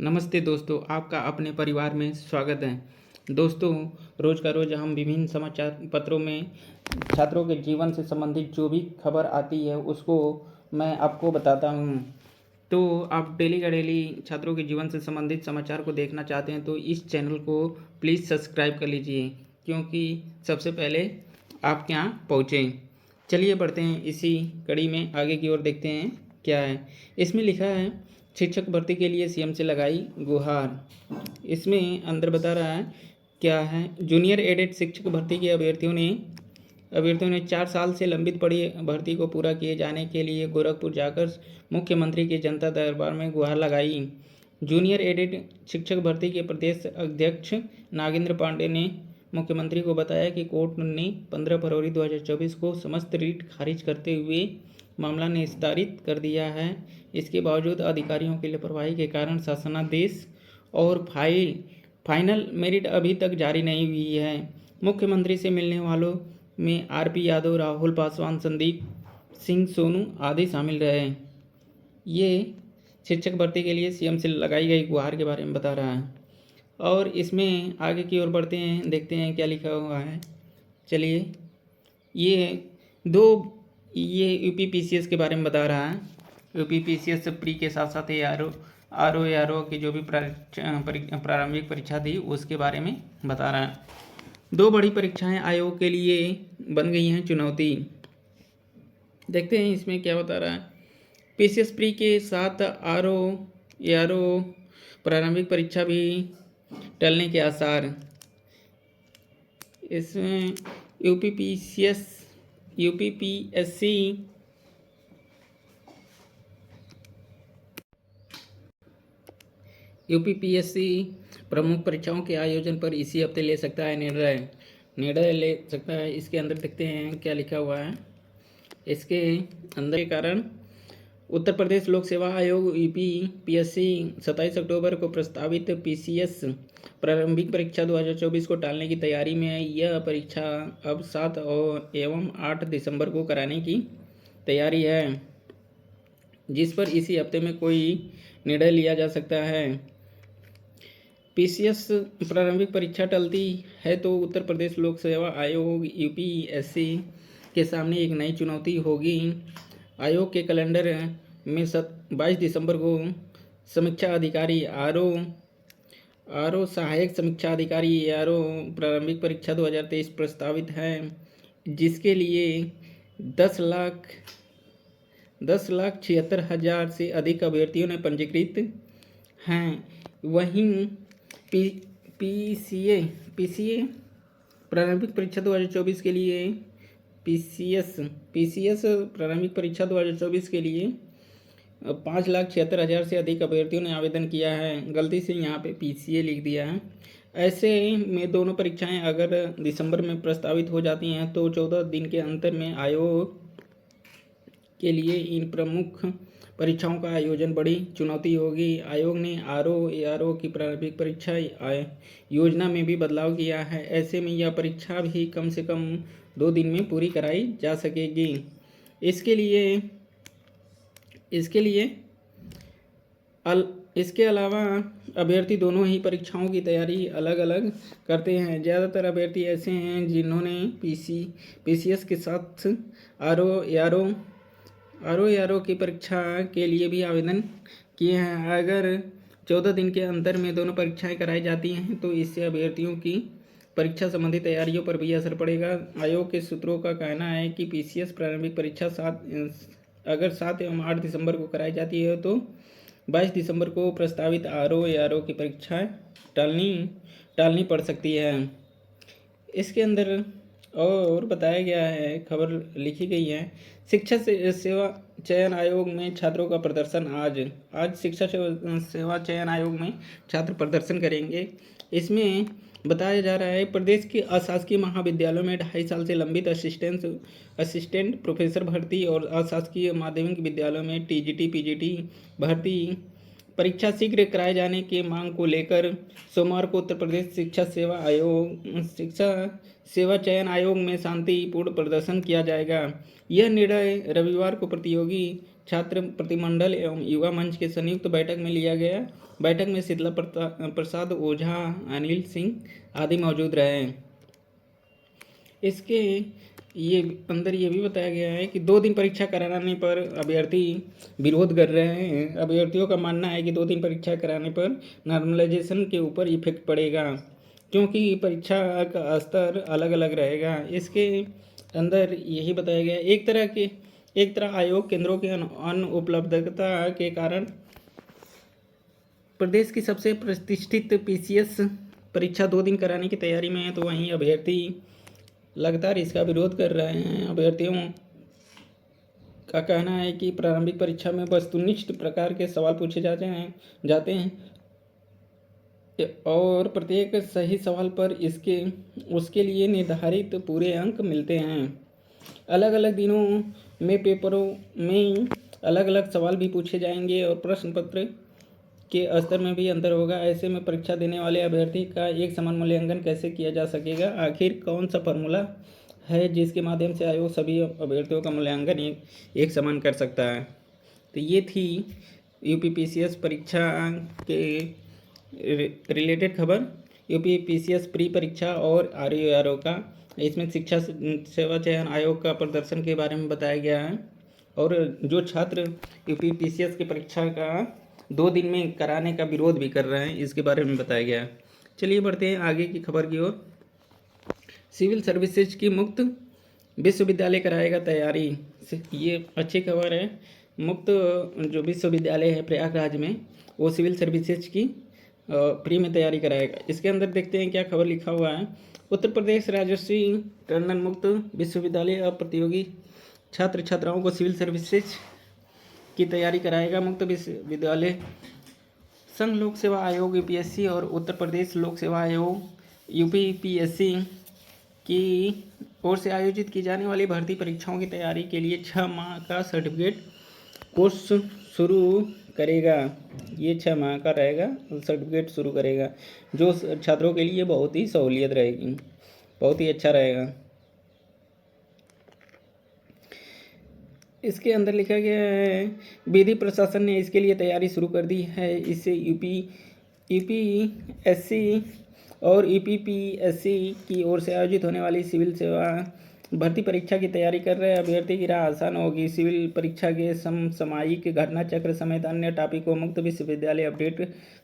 नमस्ते दोस्तों, आपका अपने परिवार में स्वागत है। दोस्तों, रोज़ का रोज़ हम विभिन्न समाचार पत्रों में छात्रों के जीवन से संबंधित जो भी खबर आती है उसको मैं आपको बताता हूँ। तो आप डेली का डेली छात्रों के जीवन से संबंधित समाचार को देखना चाहते हैं तो इस चैनल को प्लीज़ सब्सक्राइब कर लीजिए, क्योंकि सबसे पहले आपके यहाँ पहुँचें। चलिए बढ़ते हैं इसी कड़ी में, आगे की ओर देखते हैं क्या है। इसमें लिखा है, शिक्षक भर्ती के लिए सीएम से लगाई गुहार। इसमें अंदर बता रहा है क्या है। जूनियर एडेड शिक्षक भर्ती के अभ्यर्थियों ने 4 साल से लंबित पड़ी भर्ती को पूरा किए जाने के लिए गोरखपुर जाकर मुख्यमंत्री के जनता दरबार में गुहार लगाई। जूनियर एडेड शिक्षक भर्ती के प्रदेश अध्यक्ष नागेंद्र पांडे ने मुख्यमंत्री को बताया कि कोर्ट ने 15 फरवरी 2024 को समस्त रिट खारिज करते हुए मामला निस्तारित कर दिया है। इसके बावजूद अधिकारियों की लापरवाही के कारण शासनादेश और फाइनल मेरिट अभी तक जारी नहीं हुई है। मुख्यमंत्री से मिलने वालों में आरपी यादव, राहुल पासवान, संदीप सिंह सोनू आदि शामिल रहे। ये शिक्षक भर्ती के लिए सीएम से लगाई गई गुहार के बारे में बता रहा है। और इसमें आगे की ओर बढ़ते हैं, देखते हैं क्या लिखा हुआ है। चलिए, ये यूपी पीसीएस के बारे में बता रहा है। यूपी पीसीएस प्री के साथ साथ आरओ की जो भी प्रारंभिक परीक्षा थी उसके बारे में बता रहा है। 2 बड़ी परीक्षाएं आयोग के लिए बन गई हैं चुनौती। देखते हैं इसमें क्या बता रहा है। पीसीएस प्री के साथ आरओ प्रारंभिक परीक्षा भी टलने के आसार। इसमें यूपीपीएससी प्रमुख परीक्षाओं के आयोजन पर इसी हफ्ते ले सकता है निर्णय ले सकता है। इसके अंदर देखते हैं क्या लिखा हुआ है। इसके अंदर के कारण उत्तर प्रदेश लोक सेवा आयोग यूपीपीएससी 27 अक्टूबर को प्रस्तावित पीसीएस प्रारंभिक परीक्षा 2024 को टालने की तैयारी में है। यह परीक्षा अब 7 एवं 8 दिसंबर को कराने की तैयारी है, जिस पर इसी हफ्ते में कोई निर्णय लिया जा सकता है। पीसीएस प्रारंभिक परीक्षा टलती है तो उत्तर प्रदेश लोक सेवा आयोग यूपीएससी के सामने एक नई चुनौती होगी। आयोग के कैलेंडर में 22 दिसंबर को समीक्षा अधिकारी आरओ सहायक समीक्षा अधिकारी आरओ प्रारंभिक परीक्षा 2023 प्रस्तावित है, जिसके लिए 10,76,000 से अधिक अभ्यर्थियों ने पंजीकृत हैं। वहीं पीसीए प्रारंभिक परीक्षा 2024 के लिए पीसीएस प्रारंभिक परीक्षा 2024 के लिए 5,76,000 से अधिक अभ्यर्थियों ने आवेदन किया है। गलती से यहाँ पे पीसीए लिख दिया है। ऐसे में दोनों परीक्षाएं अगर दिसंबर में प्रस्तावित हो जाती हैं तो 14 दिन के अंतर में आयोग के लिए इन प्रमुख परीक्षाओं का आयोजन बड़ी चुनौती होगी। आयोग ने आरओ की प्रारंभिक परीक्षा योजना में भी बदलाव किया है। ऐसे में यह परीक्षा भी कम से कम 2 दिन में पूरी कराई जा सकेगी। इसके अलावा अभ्यर्थी दोनों ही परीक्षाओं की तैयारी अलग अलग करते हैं। ज़्यादातर अभ्यर्थी ऐसे हैं जिन्होंने पीसीएस के साथ आरओ की परीक्षा के लिए भी आवेदन किए हैं। अगर 14 दिन के अंतर में दोनों परीक्षाएं कराई जाती हैं तो इससे अभ्यर्थियों की परीक्षा संबंधी तैयारियों पर भी असर पड़ेगा। आयोग के सूत्रों का कहना है कि पीसीएस प्रारंभिक परीक्षा 7 एवं 8 दिसंबर को कराई जाती है तो 22 दिसंबर को प्रस्तावित आरओ की परीक्षाएं टालनी पड़ सकती है। इसके अंदर और बताया गया है, खबर लिखी गई है। शिक्षा सेवा चयन आयोग में छात्रों का प्रदर्शन। आज शिक्षा सेवा चयन आयोग में छात्र प्रदर्शन करेंगे। इसमें बताया जा रहा है, प्रदेश के अशासकीय महाविद्यालयों में 2.5 साल से लंबित असिस्टेंट प्रोफेसर भर्ती और अशासकीय माध्यमिक विद्यालयों में टीजीटी पीजीटी भर्ती परीक्षा शीघ्र कराए जाने की मांग को लेकर सोमवार को उत्तर प्रदेश शिक्षा सेवा चयन आयोग में शांतिपूर्ण प्रदर्शन किया जाएगा। यह निर्णय रविवार को प्रतियोगी छात्र प्रतिमंडल एवं युवा मंच के संयुक्त बैठक में लिया गया। बैठक में शीतला प्रसाद ओझा, अनिल सिंह आदि मौजूद रहे। इसके ये अंदर ये भी बताया गया है कि 2 दिन परीक्षा कराने पर अभ्यर्थी विरोध कर रहे हैं। अभ्यर्थियों का मानना है कि 2 दिन परीक्षा कराने पर नॉर्मलाइजेशन के ऊपर इफेक्ट पड़ेगा, क्योंकि परीक्षा का स्तर अलग अलग रहेगा। इसके अंदर यही बताया गया एक तरह आयोग केंद्रों की अनुपलब्धता के कारण प्रदेश की सबसे प्रतिष्ठित पीसीएस परीक्षा 2 दिन कराने की तैयारी में है, तो वहीं अभ्यर्थी लगातार इसका विरोध कर रहे हैं। अभ्यर्थियों का कहना है कि प्रारंभिक परीक्षा में वस्तुनिष्ठ प्रकार के सवाल पूछे जाते हैं और प्रत्येक सही सवाल पर उसके लिए निर्धारित पूरे अंक मिलते हैं। अलग अलग दिनों में पेपरों में अलग अलग सवाल भी पूछे जाएंगे और प्रश्न पत्र के स्तर में भी अंतर होगा। ऐसे में परीक्षा देने वाले अभ्यर्थी का एक समान मूल्यांकन कैसे किया जा सकेगा? आखिर कौन सा फॉर्मूला है जिसके माध्यम से आयोग सभी अभ्यर्थियों का मूल्यांकन एक समान कर सकता है? तो ये थी यूपीपीसीएस परीक्षा के रिलेटेड खबर। यूपीपीसीएस प्री परीक्षा और आरयूआरओ का, इसमें शिक्षा सेवा चयन आयोग का प्रदर्शन के बारे में बताया गया है और जो छात्र यूपीपीसीएस की परीक्षा का 2 दिन में कराने का विरोध भी कर रहे हैं, इसके बारे में बताया गया है। चलिए बढ़ते हैं आगे की खबर की ओर। सिविल सर्विसेज की मुक्त विश्वविद्यालय कराएगा तैयारी। ये अच्छी खबर है। मुक्त जो विश्वविद्यालय है प्रयागराज में, वो सिविल सर्विसेज की फ्री में तैयारी कराएगा। इसके अंदर देखते हैं क्या खबर लिखा हुआ है। उत्तर प्रदेश राजर्षि टंडन मुक्त विश्वविद्यालय अब प्रतियोगी छात्र छात्राओं को सिविल सर्विसेज की तैयारी कराएगा। मुक्त विश्वविद्यालय संघ लोक सेवा आयोग यूपीएससी और उत्तर प्रदेश लोक सेवा आयोग यूपीपीएससी की ओर से आयोजित की जाने वाली भर्ती परीक्षाओं की तैयारी के लिए 6 माह का सर्टिफिकेट कोर्स शुरू करेगा। ये 6 माह का रहेगा, सर्टिफिकेट शुरू करेगा, जो छात्रों के लिए बहुत ही सहूलियत रहेगी, बहुत ही अच्छा रहेगा। इसके अंदर लिखा गया है विधि प्रशासन ने इसके लिए तैयारी शुरू कर दी है। इससे यूपीएससी और यूपीपीएससी की ओर से आयोजित होने वाली सिविल सेवा भर्ती परीक्षा की तैयारी कर रहे अभ्यर्थी की राह आसान होगी। सिविल परीक्षा के समसामयिक घटना चक्र समेत अन्य टॉपिक को मुक्त विश्वविद्यालय अपडेट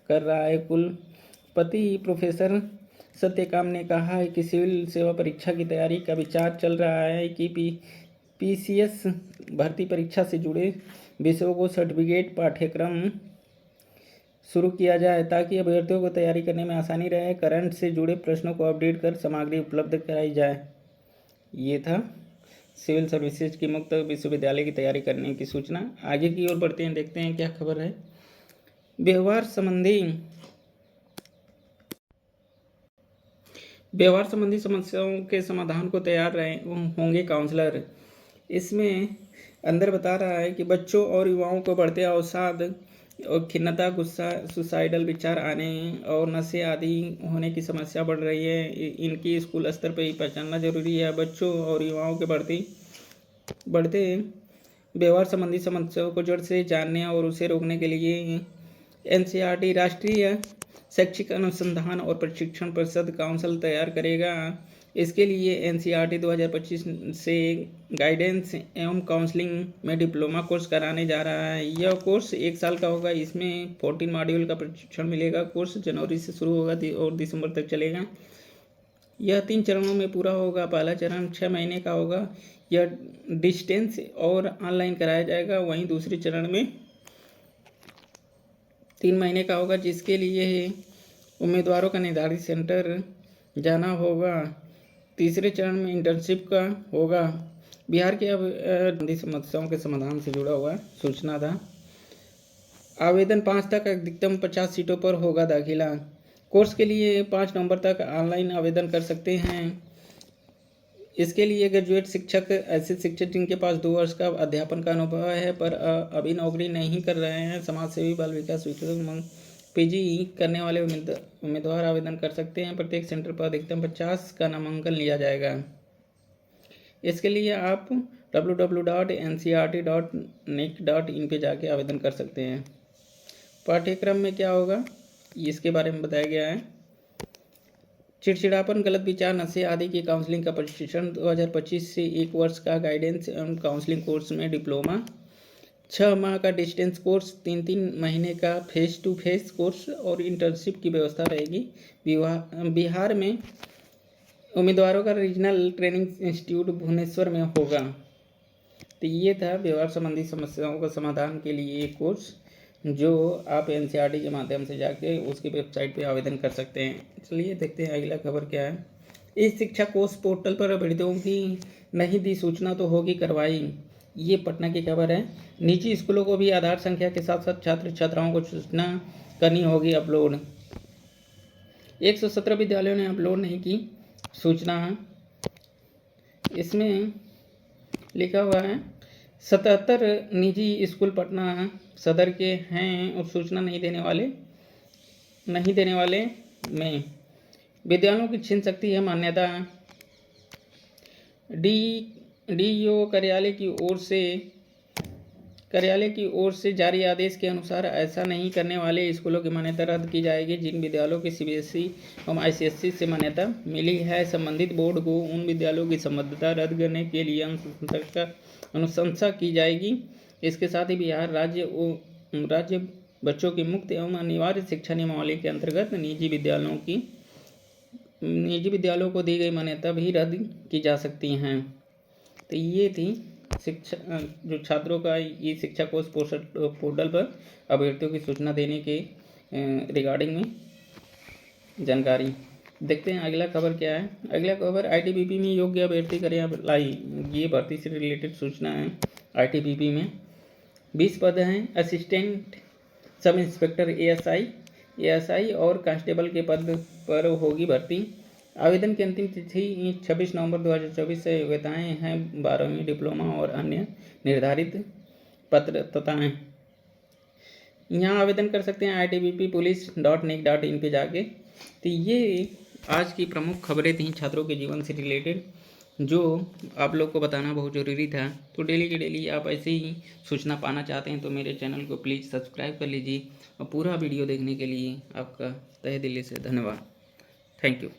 कर रहा है। कुलपति प्रोफेसर सत्यकाम ने कहा है कि सिविल सेवा परीक्षा की तैयारी का विचार चल रहा है कि पीसीएस भर्ती परीक्षा से जुड़े विषयों को सर्टिफिकेट पाठ्यक्रम शुरू किया जाए ताकि अभ्यर्थियों को तैयारी करने में आसानी रहे। करंट से जुड़े प्रश्नों को अपडेट कर सामग्री उपलब्ध कराई जाए। ये था सिविल सर्विसेज की मुक्त विश्वविद्यालय की तैयारी करने की सूचना। आगे की ओर बढ़ते हैं, देखते हैं क्या खबर है। व्यवहार संबंधी समस्याओं के समाधान को तैयार होंगे काउंसलर। इसमें अंदर बता रहा है कि बच्चों और युवाओं को बढ़ते अवसाद और खिन्नता, गुस्सा, सुसाइडल विचार आने और नशे आदि होने की समस्या बढ़ रही है। इनकी स्कूल स्तर पर ही पहचानना जरूरी है। बच्चों और युवाओं के बढ़ते व्यवहार संबंधी समस्याओं को जड़ से जानने और उसे रोकने के लिए एनसीईआरटी राष्ट्रीय शैक्षिक अनुसंधान और प्रशिक्षण परिषद काउंसिल तैयार करेगा। इसके लिए एनसीईआरटी 2025 से गाइडेंस एवं काउंसलिंग में डिप्लोमा कोर्स कराने जा रहा है। यह कोर्स 1 साल का होगा। इसमें 14 मॉड्यूल का प्रशिक्षण मिलेगा। कोर्स जनवरी से शुरू होगा और दिसंबर तक चलेगा। यह 3 चरणों में पूरा होगा। पहला चरण 6 महीने का होगा। यह डिस्टेंस और ऑनलाइन कराया जाएगा। वहीं दूसरे चरण में 3 महीने का होगा, जिसके लिए उम्मीदवारों का निर्धारित सेंटर जाना होगा। तीसरे चरण में इंटर्नशिप का होगा। बिहार के समस्याओं के समाधान से जुड़ा हुआ सूचना था। आवेदन 5 तक अधिकतम 50 सीटों पर होगा दाखिला। कोर्स के लिए 5 नवंबर तक ऑनलाइन आवेदन कर सकते हैं। इसके लिए ग्रेजुएट शिक्षक ऐसे शिक्षक जिनके पास 2 वर्ष का अध्यापन का अनुभव है पर अभी नौकरी नहीं कर रहे हैं, समाज सेवी, बाल विकास विभाग, पीजी करने वाले उम्मीदवार आवेदन कर सकते हैं। प्रत्येक सेंटर पर अधिकतम 50 का नामांकन लिया जाएगा। इसके लिए आप www.ncrt.nic.in पे जाके आवेदन कर सकते हैं। पाठ्यक्रम में क्या होगा इसके बारे में बताया गया है। चिड़चिड़ापन, गलत विचार, नशे आदि की काउंसलिंग का प्रशिक्षण 2025 से 1 वर्ष का गाइडेंस एवं काउंसलिंग कोर्स में डिप्लोमा, 6 माह का डिस्टेंस कोर्स, 3 महीने का फेस टू फेस कोर्स और इंटर्नशिप की व्यवस्था रहेगी। बिहार में उम्मीदवारों का रीजनल ट्रेनिंग इंस्टीट्यूट भुवनेश्वर में होगा। तो ये था व्यवहार संबंधी समस्याओं का समाधान के लिए एक कोर्स जो आप एनसीईआरटी के माध्यम से जाके उसकी वेबसाइट पे आवेदन कर सकते हैं। चलिए देखते हैं अगला खबर क्या है। इस शिक्षा कोर्स पोर्टल पर अभ्यर्थियों की नहीं दी सूचना तो होगी कार्रवाई, ये पटना की खबर है। निजी स्कूलों को भी आधार संख्या के साथ साथ छात्र छात्राओं को सूचना करनी होगी अपलोड। 117 विद्यालयों ने अपलोड नहीं की सूचना। इसमें लिखा हुआ है 77 निजी स्कूल पटना सदर के हैं और सूचना नहीं देने वाले में विद्यालयों की छीन सकती है मान्यता। डीईओ कार्यालय की ओर से जारी आदेश के अनुसार ऐसा नहीं करने वाले स्कूलों की मान्यता रद्द की जाएगी। जिन विद्यालयों की सीबीएसई एवं आईसीएसई से मान्यता मिली है, संबंधित बोर्ड को उन विद्यालयों की संबद्धता रद्द करने के लिए अनुशंसा की जाएगी। इसके साथ ही बिहार राज्य बच्चों की मुक्त एवं अनिवार्य शिक्षा नियमावली के अंतर्गत निजी विद्यालयों को दी गई मान्यता भी रद्द की जा सकती हैं। तो ये थी शिक्षा जो छात्रों का ये शिक्षा कोर्स पोर्टल पर अभ्यर्थियों की सूचना देने के रिगार्डिंग में जानकारी। देखते हैं अगला खबर क्या है। अगला खबर आईटीबीपी में योग्य अभ्यर्थी करें अप्लाई, ये भर्ती से रिलेटेड सूचना है। आईटीबीपी में 20 पद हैं। असिस्टेंट सब इंस्पेक्टर एएसआई और कांस्टेबल के पद पर होगी भर्ती। आवेदन की अंतिम तिथि 26 नवंबर 2024 से। योग्यताएं हैं 12वीं, डिप्लोमा और अन्य निर्धारित पात्रताएं। यहाँ आवेदन कर सकते हैं itbppolice.nic.in पे जाके। तो ये आज की प्रमुख खबरें थीं छात्रों के जीवन से रिलेटेड, जो आप लोग को बताना बहुत ज़रूरी था। तो डेली की डेली आप ऐसे ही सूचना पाना चाहते हैं तो मेरे चैनल को प्लीज़ सब्सक्राइब कर लीजिए और पूरा वीडियो देखने के लिए आपका तहे दिल से धन्यवाद। Thank you.